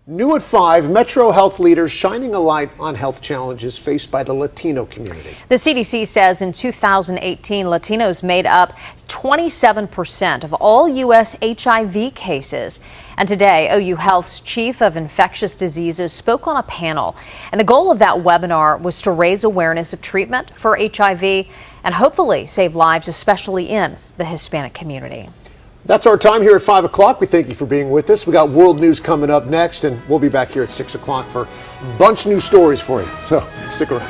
New at 5, Metro Health leaders shining a light on health challenges faced by the Latino community. The CDC says in 2018, Latinos made up 27% of all U.S. HIV cases. And today, OU Health's chief of infectious diseases spoke on a panel. And the goal of that webinar was to raise awareness of treatment for HIV and hopefully save lives, especially in the Hispanic community. That's our time here at 5 o'clock. We thank you for being with us. We got world news coming up next, and we'll be back here at 6 o'clock for a bunch of new stories for you. So stick around.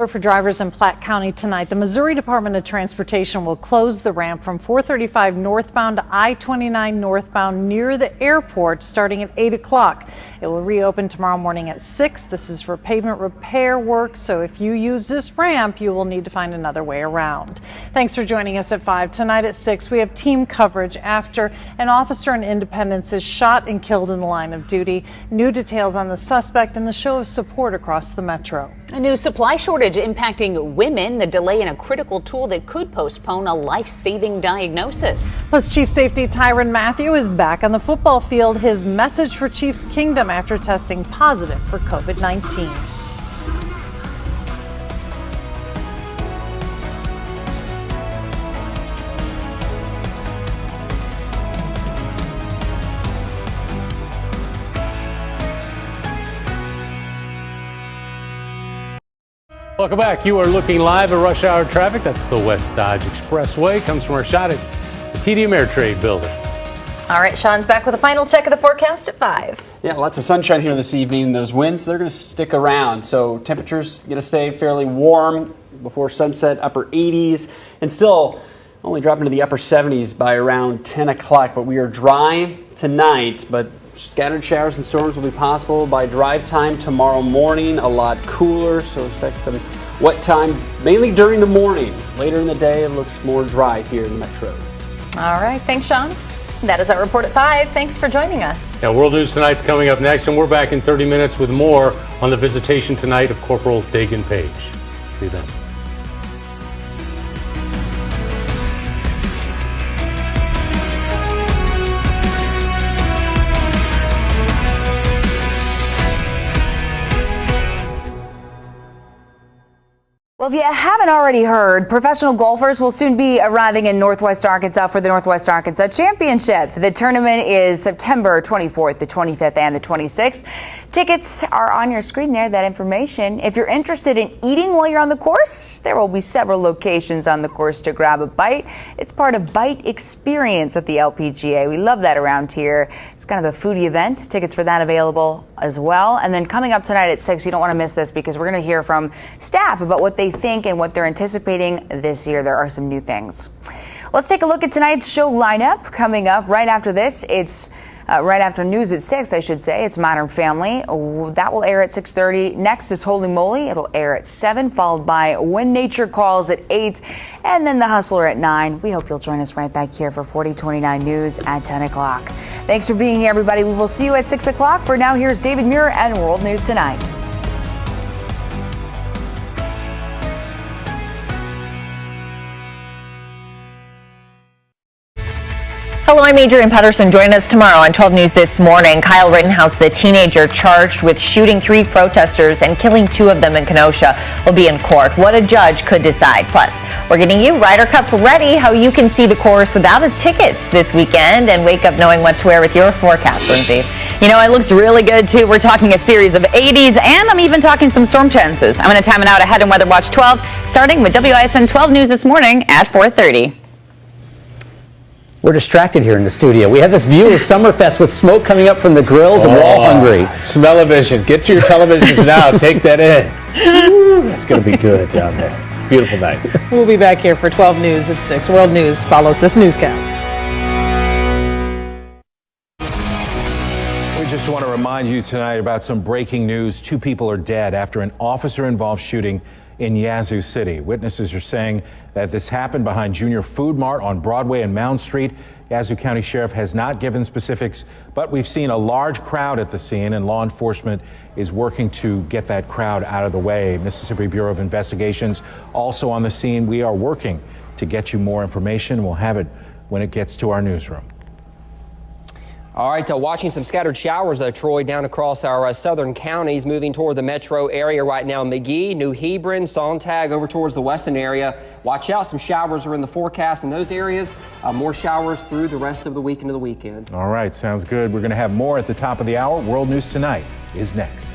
For drivers in Platte County tonight, the Missouri Department of Transportation will close the ramp from 435 northbound to I-29 northbound near the airport starting at 8 o'clock. It will reopen tomorrow morning at 6. This is for pavement repair work, so if you use this ramp, you will need to find another way around. Thanks for joining us at 5. Tonight at 6, we have team coverage after an officer in Independence is shot and killed in the line of duty. New details on the suspect and the show of support across the metro. A new supply shortage impacting women, the delay in a critical tool that could postpone a life-saving diagnosis. Plus, Chief Safety Tyrann Mathieu is back on the football field. His message for Chiefs Kingdom after testing positive for COVID-19. Welcome back. You are looking live at rush hour traffic. That's the West Dodge Expressway. Comes from our shot at the TD Ameritrade building. All right, Sean's back with a final check of the forecast at 5. Yeah, lots of sunshine here this evening. Those winds, they're going to stick around. So temperatures going to stay fairly warm before sunset, upper 80s, and still only drop into the upper 70s by around 10 o'clock. But we are dry tonight, but scattered showers and storms will be possible by drive time tomorrow morning. A lot cooler, so expect some wet time, mainly during the morning. Later in the day, it looks more dry here in the metro. All right, thanks, Sean. That is our report at 5. Thanks for joining us. Now, World News Tonight's coming up next, and we're back in 30 minutes with more on the visitation tonight of Corporal Dagan Page. See you then. Well, if you haven't already heard, professional golfers will soon be arriving in Northwest Arkansas for the Northwest Arkansas Championship. The tournament is September 24th, the 25th, and the 26th. Tickets are on your screen there, that information. If you're interested in eating while you're on the course, there will be several locations on the course to grab a bite. It's part of Bite Experience at the LPGA. We love that around here. It's kind of a foodie event. Tickets for that available as well. And then coming up tonight at 6, you don't want to miss this because we're going to hear from staff about what they think and what they're anticipating this year. There are some new things. Let's take a look at tonight's show lineup. Coming up right after this, it's right after news at 6, I should say. It's Modern Family. That will air at 6:30. Next is Holy Moly. It'll air at 7, followed by When Nature Calls at 8, and then The Hustler at 9. We hope you'll join us right back here for 4029 News at 10 o'clock. Thanks for being here, everybody. We will see you at 6 o'clock. For now, here's David Muir and World News Tonight. Hello, I'm Adrienne Pedersen. Join us tomorrow on 12 News This Morning. Kyle Rittenhouse, the teenager charged with shooting 3 protesters and killing 2 of them in Kenosha, will be in court. What a judge could decide. Plus, we're getting you Ryder Cup ready, how you can see the course without a tickets this weekend and wake up knowing what to wear with your forecast, Lindsay. You know, it looks really good, too. We're talking a series of 80s, and I'm even talking some storm chances. I'm going to time it out ahead in Weather Watch 12, starting with WISN 12 News This Morning at 4:30. We're distracted here in the studio. We have this view of Summerfest with smoke coming up from the grills, and we're all hungry. Smell-o-vision. Get to your televisions now. Take that in. Ooh, that's going to be good down there. Beautiful night. We'll be back here for 12 News at 6. World News follows this newscast. We just want to remind you tonight about some breaking news. 2 people are dead after an officer-involved shooting in Yazoo City. Witnesses are saying that this happened behind Junior Food Mart on Broadway and Mound Street. Yazoo County Sheriff has not given specifics, but we've seen a large crowd at the scene, and law enforcement is working to get that crowd out of the way. Mississippi Bureau of Investigations also on the scene. We are working to get you more information. We'll have it when it gets to our newsroom. All right, watching some scattered showers, Troy, down across our southern counties, moving toward the metro area right now. McGee, New Hebron, Sontag, over towards the western area. Watch out, some showers are in the forecast in those areas. More showers through the rest of the week into the weekend. All right, sounds good. We're going to have more at the top of the hour. World News Tonight is next.